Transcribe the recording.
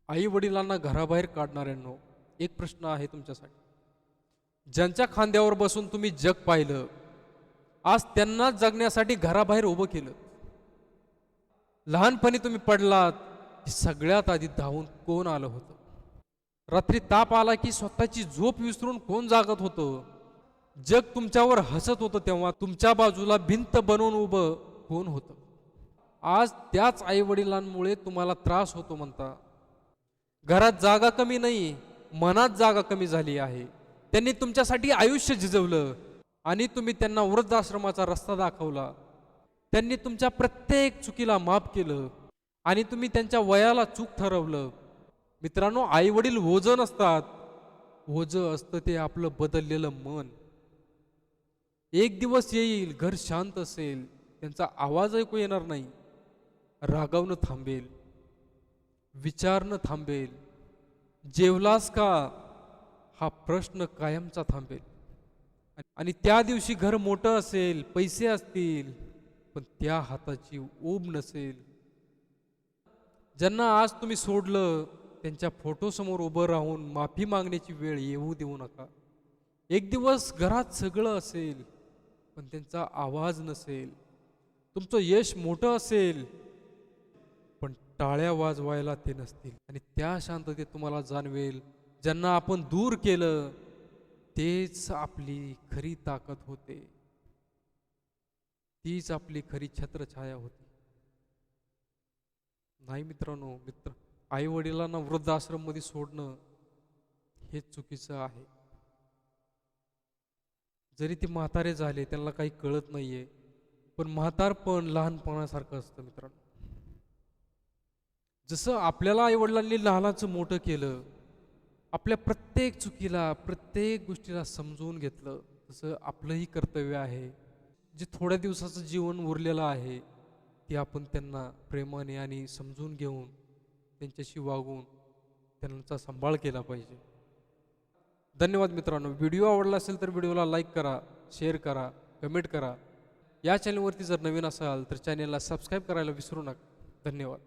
आई वडिलांना घराबाहेर काढणाऱ्यांनो, एक प्रश्न आहे तुमच्यासाठी. ज्यांच्या खांद्यावर बसून तुम्ही जग पाहिलं, आज त्यांना जगण्यासाठी घराबाहेर उभं केलं. लहानपणी तुम्ही पडलात की सगळ्यात आधी धावून कोण आलं होतं? रात्री ताप आला की स्वतःची झोप विसरून कोण जागत होतं? जग तुमच्यावर हसत होतं तेव्हा तुमच्या बाजूला भिंत बनवून उभं कोण होतं? आज त्याच आई वडिलांमुळे तुम्हाला त्रास होतो म्हणता. घरात जागा कमी नाही, मनात जागा कमी झाली आहे. त्यांनी तुमच्यासाठी आयुष्य झिजवलं आणि तुम्ही त्यांना वृद्धाश्रमाचा रस्ता दाखवला. त्यांनी तुमच्या प्रत्येक चुकीला माफ केलं आणि तुम्ही त्यांच्या वयाला चूक ठरवलं. मित्रांनो, आई वडील ओझं नसतात, ओझं असतं ते आपलं बदललेलं मन. एक दिवस येईल, घर शांत असेल, त्यांचा आवाज ऐकू येणार नाही, रागावणं थांबेल, विचारणं थांबेल, जेवलास का हा प्रश्न कायमचा थांबेल. आणि त्या दिवशी घर मोठं असेल, पैसे असतील, पण त्या हाताची ऊब नसेल. ज्यांना आज तुम्ही सोडलं त्यांच्या फोटोसमोर उभं राहून माफी मागण्याची वेळ येऊ देऊ नका. एक दिवस घरात सगळं असेल, पण त्यांचा आवाज नसेल. तुमचं यश मोठं असेल, पण टाळ्या वाजवायला ते नसतील. आणि त्या शांततेत तुम्हाला जाणवेल, ज्यांना आपण दूर केलं तेच आपली खरी ताकद होते, तीच आपली खरी छत्रछाया होती. नाही मित्रांनो, आई वडिलांना वृद्धाश्रम मध्ये सोडणं हे चुकीचं आहे. जरी ते म्हातारे झाले, त्यांना काही कळत नाहीये, पण म्हातारपण लहानपणासारखं असतं मित्रांनो. जसं आपल्याला आई वडिलांनी लहानाचं मोठं केलं, आपल्या प्रत्येक चुकीला प्रत्येक गोष्टीला समजून घेतलं, तसं आपलंही कर्तव्य आहे. जे थोड्या दिवसाचं जीवन उरलेलं आहे ते आपण त्यांना प्रेमाने आणि समजून घेऊन त्यांच्याशी वागून त्यांचा सांभाळ केला पाहिजे. धन्यवाद मित्रांनो. व्हिडिओ आवडला असेल तर व्हिडिओला लाईक करा, शेअर करा, कमेंट करा. या चॅनलवरती जर नवीन असाल तर चॅनलला सबस्क्राईब करायला विसरू नका. धन्यवाद.